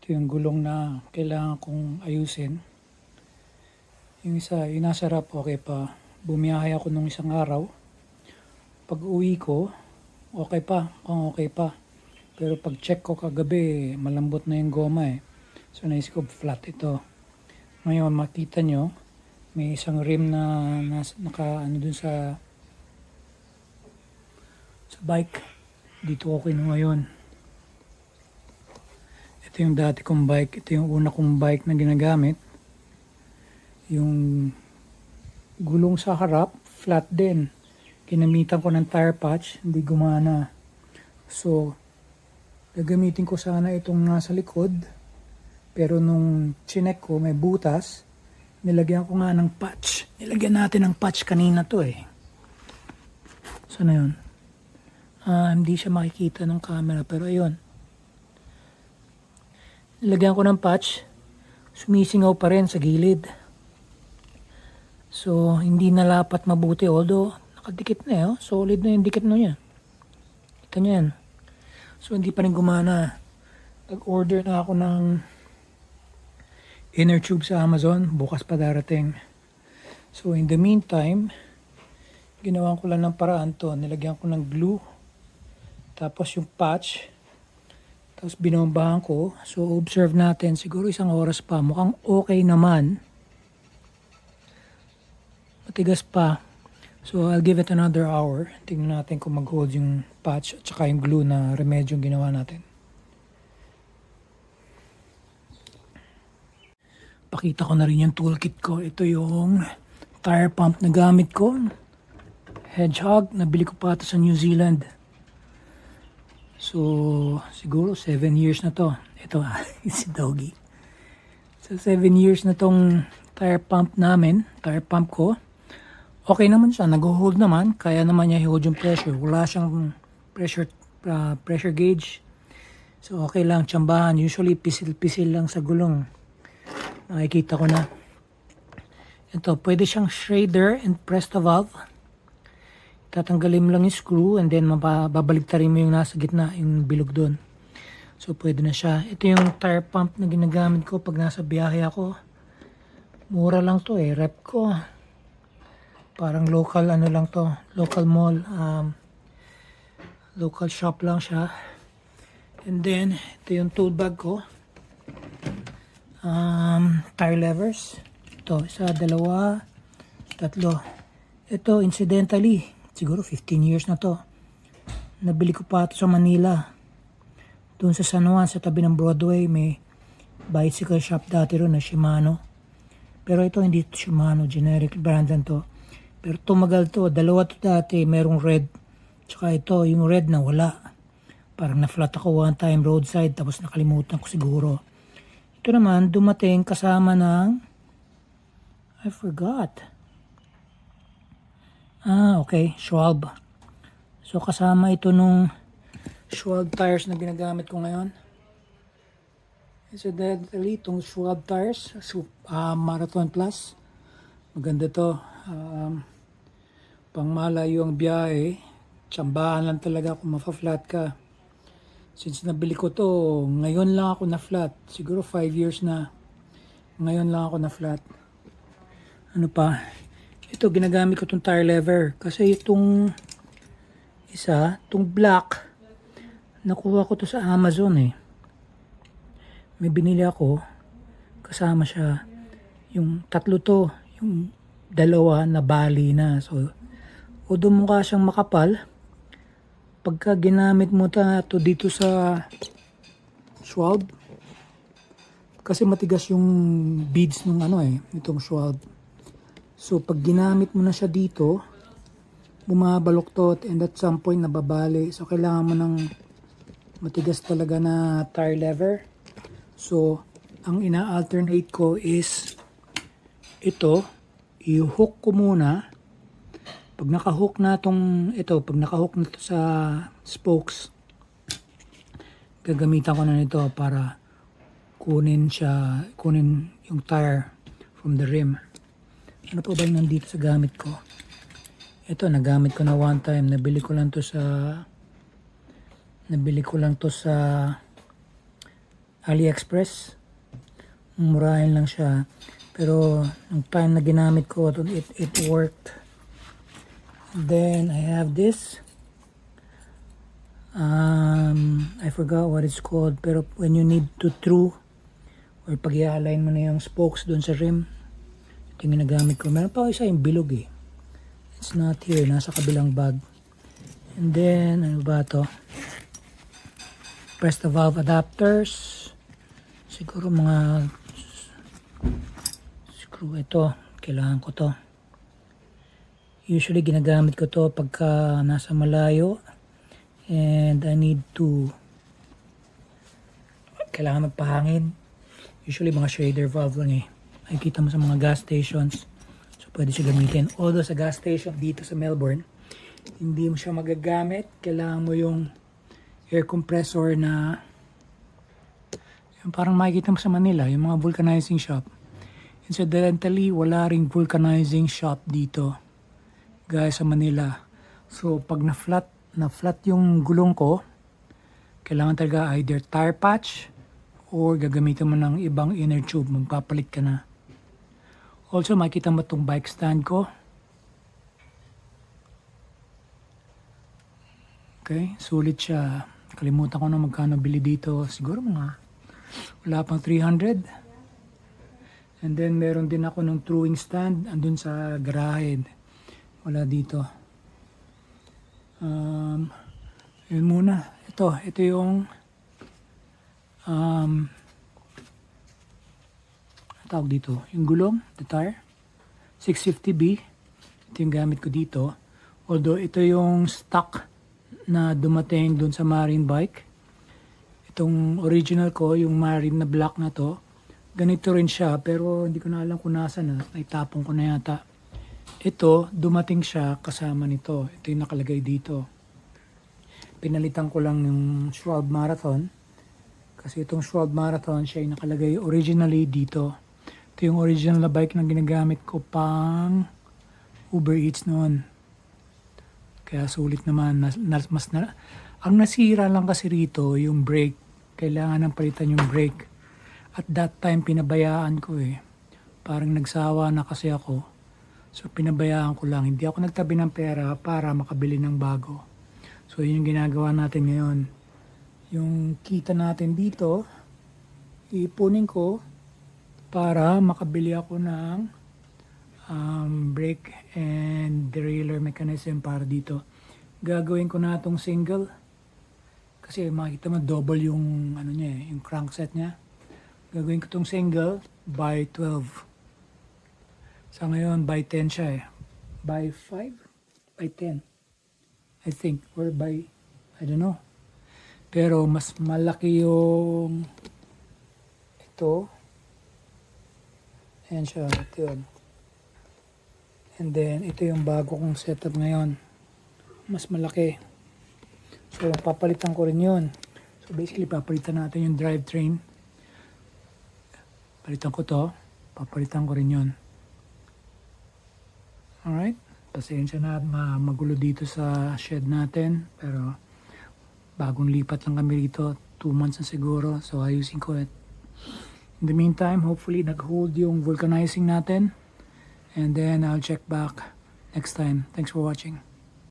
Ito yung gulong na kailangan kong ayusin. Yung isa, yung nasa harap, okay pa. Bumiyahe ako nung isang araw. Pag uwi ko, okay pa, kung okay pa. Pero pag check ko kagabi, malambot na yung goma eh. So naisip ko flat ito. Ngayon makita nyo, may isang rim na naka ano dun sa bike. Dito ko kinuha yun. Ito yung dati kong bike. Ito yung una kong bike na ginagamit. Yung gulong sa harap, flat din. Ginamitan ko ng tire patch, hindi gumana. So, gagamitin ko sana itong nasa likod. Pero nung chinek ko, may butas. Nilagyan ko nga ng patch. Nilagyan natin ng patch kanina to eh. Sana yun? Hindi siya makikita ng camera, pero ayun. Nilagyan ko ng patch. Sumisingaw pa rin sa gilid. So, hindi nalapat mabuti. Although, nakadikit na eh. Oh. Solid na yung dikit na niya. Kita niyo yan. So, hindi pa rin gumana. Nag-order na ako ng inner tube sa Amazon. Bukas pa darating. So, in the meantime, ginawan ko lang ng paraan to. Nilagyan ko ng glue. Tapos yung patch. Tapos binombahan ko. So, observe natin. Siguro isang oras pa. Mukhang okay naman. Matigas pa. So, I'll give it another hour. Tingnan natin kung mag-hold yung patch at saka yung glue na remedyo yung ginawa natin. Pakita ko na rin yung toolkit ko. Ito yung tire pump na gamit ko. Hedgehog. Nabili ko pa ito sa New Zealand. So, siguro 7 years na to. Ito, si Doggy. So, 7 years na tong tire pump namin. Tire pump ko. Okay naman siya. Nag-hold naman. Kaya naman niya i-hold yung pressure. Wala siyang pressure gauge. So, okay lang. Tsambahan. Usually, pisil-pisil lang sa gulong. Nakikita ko na. Ito, pwede siyang shredder and press the valve. Tatanggalin mo lang yung screw and then babaligtarin mo yung nasa gitna, yung bilog doon. So, pwede na siya. Ito yung tire pump na ginagamit ko pag nasa biyahe ako. Mura lang to eh. Rep ko. Parang local ano lang to. Local mall. Local shop lang siya. And then, ito yung tool bag ko. Tire levers. Ito, isa, dalawa, tatlo. Ito, incidentally, siguro 15 years na to. Nabili ko pa ito sa Manila. Doon sa San Juan, sa tabi ng Broadway, may bicycle shop dati ron na Shimano. Pero ito hindi ito Shimano, generic brand lang to. Pero tumagal to, dalawa to dati, merong red. Tsaka ito, yung red na wala. Parang na-flat ako one time roadside, tapos nakalimutan ko siguro. Ito naman, dumating kasama ng, I forgot. Okay, Schwalbe. So, kasama ito nung Schwalbe tires na ginagamit ko ngayon. Incidentally, itong Schwalbe tires, Marathon Plus. Maganda to. Pang malayo ang biyahe. Tsambahan lang talaga kung mafa-flat ka. Since nabili ko to, ngayon lang ako na flat. Siguro 5 years na. Ngayon lang ako na flat. Ano pa? Ito, ginagamit ko itong tire lever. Kasi itong isa, itong black, nakuha ko to sa Amazon eh. May binili ako. Kasama siya. Yung tatlo to. Yung dalawa na bali na. So, although mukha siyang makapal, pagka ginamit mo to dito sa Schwalbe, kasi matigas yung beads ng ano eh, itong Schwalbe. So, pag ginamit mo na siya dito, bumabaluktot and at some point nababali. So, kailangan mo ng matigas talaga na tire lever. So, ang ina-alternate ko is ito, i-hook ko muna. Pag naka-hook na pag naka-hook na to sa spokes, gagamitan ko na nito para kunin yung tire from the rim. Ano pa ba yung nandito sa gamit ko? Ito, nagamit ko na one time. Nabili ko lang to sa AliExpress. Murahin lang siya. Pero ang time na ginamit ko, it worked. Then I have this. I forgot what it's called. Pero when you need to through or pag i-align mo na yung spokes doon sa rim, ito yung ginagamit ko. Meron pa isa yung bilog eh. It's not here. Nasa kabilang bag. And then, ano ba to? Press the valve adapters. Siguro mga screw ito. Kailangan ko to. Usually ginagamit ko to pagka nasa malayo. And I need to kailangan magpahangin. Usually mga shader valve lang eh. Makikita mo sa mga gas stations. So pwede siya gamitin. Although sa gas station dito sa Melbourne, hindi mo siya magagamit. Kailangan mo yung air compressor na yung parang makikita mo sa Manila, yung mga vulcanizing shop. Incidentally, wala ring vulcanizing shop dito, guys, sa Manila. So pag na-flat yung gulong ko, kailangan talaga either tire patch or gagamitin mo ng ibang inner tube. Magpapalit ka na. Also, makikita mo itong bike stand ko. Okay, sulit siya. Kalimutan ko na magkano bili dito. Siguro mga wala pang 300. And then meron din ako ng truing stand andun sa garahe. Wala dito. Yun muna. Ito yung tawag dito, yung gulong, the tire 650B. Ito yung gamit ko dito. Although ito yung stock na dumating dun sa Marine bike. Itong original ko, yung Marine na black na to, ganito rin siya pero hindi ko na alam kung nasa na, naitapon ko na yata. Ito, dumating siya kasama nito. Ito yung nakalagay dito. Pinalitan ko lang yung Schwalbe Marathon. Kasi itong Schwalbe Marathon, siya yung nakalagay originally dito. Ito yung original na bike na ginagamit ko pang Uber Eats noon. Kaya sulit naman. Ang nasira lang kasi rito, yung brake. Kailangan ng palitan yung brake. At that time, pinabayaan ko eh. Parang nagsawa na kasi ako. So, pinabayaan ko lang. Hindi ako nagtabi ng pera para makabili ng bago. So, yun yung ginagawa natin ngayon. Yung kita natin dito, iipunin ko para makabili ako ng brake and derailleur mechanism para dito. Gagawin ko na itong single. Kasi makikita mo double yung, ano niya, yung crankset niya. Gagawin ko itong single by 12. Sa ngayon, by 10 siya eh. By 5? By 10. I think. Or by, I don't know. Pero mas malaki yung ito. Ayan siya. Ito yun. And then, ito yung bago kong setup ngayon. Mas malaki. So, papalitan ko rin yun. So, basically, papalitan natin yung drivetrain. Palitan ko to. Papalitan ko rin yun. Alright. Pasensya na magulo dito sa shed natin. Pero bagong lipat lang kami rito. 2 months na siguro. So ayusin ko it. In the meantime, hopefully nag-hold yung vulcanizing natin. And then I'll check back next time. Thanks for watching.